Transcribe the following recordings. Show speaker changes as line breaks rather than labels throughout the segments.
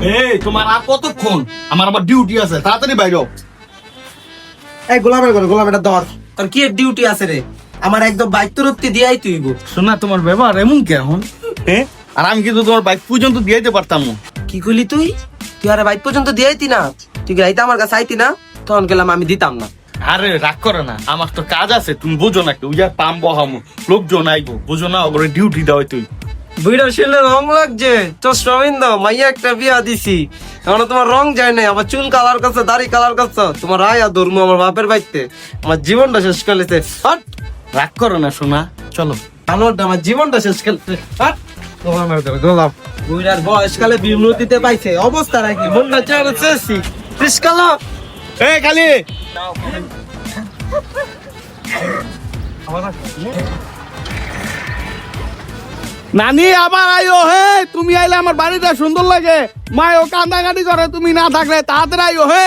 এই তোমার আর কতক্ষণ? আমার আবার ডিউটি আছে, তাড়াতাড়ি বাইরো।
এই গোলামের ধর, তোর কি ডিউটি আছে রে? আমার একদম বাইক তরফতি দিয়াই তুই গো।
শোনা, তোমার ব্যবহার এমন কেমন? হ্যাঁ, আর আমি কিন্তু তোমার বাইক পর্যন্ত দিয়ে দিতে পারতাম না।
কি করলি তুই? তুই আর বাইক পর্যন্ত দিয়াইতি না? তুই গাইতে আমার কাছে আইতি না? তখন গেলাম আমি দিতাম না।
আরে রাগ করে না, আমার তো কাজ আছে, তুমি বোঝো না। ওই আর পাম বহামো, লোকজন আইবো, বোঝো না? ওরে ডিউটি দাও তুই।
বুইড়া ছেলে রং লাগছে, চশমিন্দ মাইয়া একটা বিয়া দিছি, এখন তোমার রং যায় নাই, আমার চুল কালার করছে, দাড়ি কালার করছে, তোমার আয়া ধর্ম আমার বাপের বাড়িতে, আমার জীবনটা শেষ করলেছে। হট,
রাগ করো না সোনা, চলো।
আনোয়ারটা আমার জীবনটা শেষ করলেছে। হট, গোলামের ধরে গোলাম। বুইড়ার বয়সকালে বিমূর্তিতে পাইছে, অবস্থা রাখি মনটা চেয়ে চেয়েছি ত্রিশকালা।
এ খালি নানি আবার আইও। হে, তুমি আইলে আমার বাড়িটা সুন্দর লাগে। মায়ও কান্দাকাটি করে তুমি না থাকলে, তাড়াতাড়ি আইও। হে,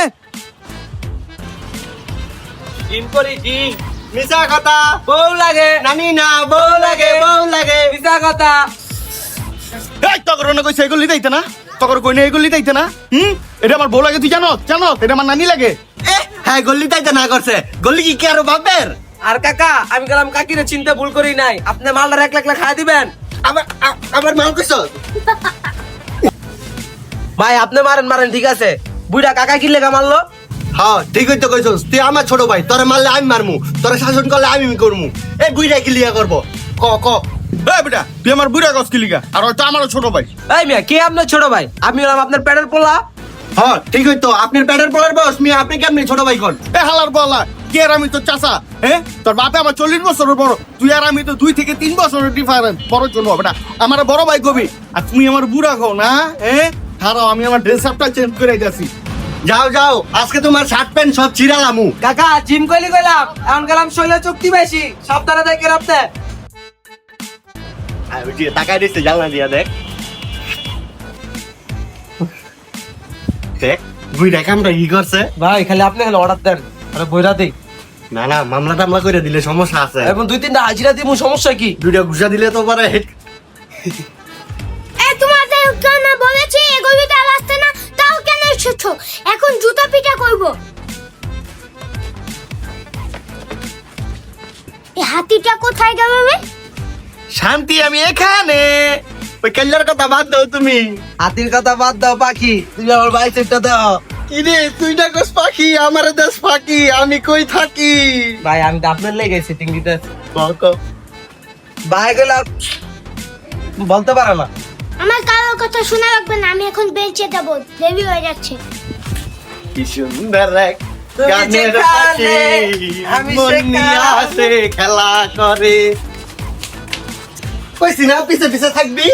জিম করি জিম, মিছা কথা বউ লাগে, নানি না বউ লাগে, বউ লাগে, মিছা কথা।
এই তকর না কইছে এগুলি দিতে না, তকর কই না এগুলি দিতে না। এটা আমার বউ লাগে, তুই জানো? জানো এটা আমার নানি লাগে।
হ্যাঁ, গল্লি তাইতে না করছে, গল্লি কি আরো বাপের? আর কাকা, আমি গেলাম কাকিরে চিন্তা ভুল করি নাই, আপনি মালটা 1 লাখ খাই দিবেন। আবার মাল কইছ ভাই, আপনি মারেন ঠিক আছে, বুইড়া কাকা কি লেগা মারলো?
হ্যাঁ ঠিকই তো কইছস, তুই আমার ছোট ভাই, তোরে মারলে আমি মারমু, তোরে শাসন করলে আমি করমু। এই বুইড়া কি লিয়া করবো? ক ক
এই বেটা, তুই আমার বুড়া গছ কিলিগা, আর ওটা আমারও ছোট ভাই।
এই মিয়া, কে আপনার ছোট ভাই? আমি হলাম আপনার পেটের পোলা।
হ্যাঁ ঠিকই তো, আপনার পেটের পরের বয়স মিয়া, আপনি কেমনি ছোট ভাই কোন?
এ হালার বলা, কে আর আমি তো চাচা? হ্যাঁ, তোর বাপে আমার 40 বছরের বড়, তুই আর আমি তো 2 থেকে 3 বছরের ডিফারেন্স। বড় জন বেটা, আমার বড় ভাই কবি, আর তুমি আমার বুড়া কও না? হ্যাঁ, হারাও, আমি আমার ড্রেস আপটা চেঞ্জ করে যাচ্ছি।
যাও যাও, আজকে তোমার শার্ট প্যান্ট সব ছিড়ালামু।
কাকা জিম কইলি কইলাম, এখন গেলাম শৈল চুক্তি বেশি, সাবধানে দেখে রাখতে।
টাকা দিচ্ছে, জানলা দিয়া দেখ দেখ, বুইড়া কামটা কি করছে?
ভাই খালি আপনি খালি অর্ডার দেন, আরে বইরা দেই।
না না, মামলা টামলা করে দিলে সমস্যা আছে।
এখন 2-3টা হাজিরা দিমু, সমস্যা কি?
2টা ঘুষা দিলে তো পারে।
তোমাদের কেন বলেছি এগুলিতে আসতে না, তাও কেন এসেছো? এখন জুতা পিটা করব। এই হাতিটা কোথায় গেল রে?
শান্তি, আমি এখানে। ওই কেল্লার কথা বাদ দাও তুমি।
হাতির কথা বাদ দাও, পাখি তুমি আমার বাইসেপটা দাও।
কিরে তুই না কস পাখি, আমার দেশ পাখি, আমি কই থাকি?
ভাই আমি তো আপনার লেগে সেটিং দিতে।
ক
ভাই গেলাম, বলতে পারে না।
আমার কারোর কথা শোনা লাগবে না, আমি এখন বেঞ্চে যাব, দেরি হয়ে যাচ্ছে।
কি সুন্দর এক
তুমি
গানের
যেখানে,
পাখি,
আমি
মন নিয়ে
সেখানে।
আসে খেলা করে। কইছি না পিছে পিছে থাকবি।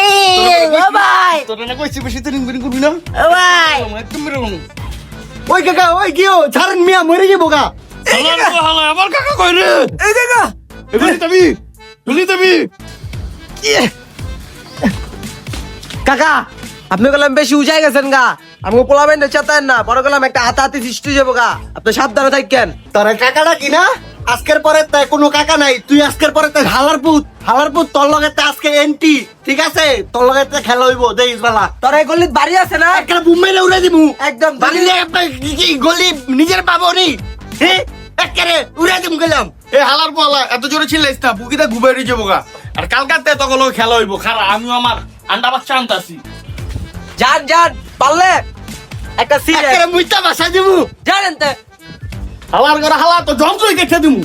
এই বাবাই
তোর না কইছি বেশি ট্রেনিং করবি না?
বাবাই
একদম এরকম।
ওই কাকা, ওই কিও ছাড়েন মিয়া, মরে যাবো গা।
হালার হালা, আমার কাকা কই রে?
এই দেখা
এগুলি তুমি
কাকা, আপনি গেলাম বেশি উজাই গেছেন গা, আমাকে পোলাবেন না, চেতেন না, বড় গেলাম একটা হাতাহাতি সৃষ্টি যাবো গা, আপনি সাবধানে থাকেন।
তোর কাকাটা কি না? আজকের পরে তাই কোনো কাকা নাই, তুই আজকের পরে তাই হালার পুত তোর লগে আজকে এন্টি, ঠিক আছে? তোর লগে খেলা হইবো, দেখিস বালা।
তোর এই গলিত বাড়ি আছে না?
একটা বুম্বাইলে উড়ে দিমু
একদম
বাড়িলে আপনার কি গলি নিজের পাবো নি? হ্যাঁ, একেবারে উড়ে দিমু গেলাম।
এ হালার বলা, এত জোরে চিল্লাইস না, বুকিটা ঘুবাই যাবো গা। আর কালকাতে তখন খেলা হইব, খারা আমিও আমার আন্ডা বাচ্চা আনতাছি।
যান পারলে একটা সিট
একেবারে মুইতা বাসা দিমু।
জানেন তো
হালার করে হালা তো যন্ত্রই কেটে দিমু।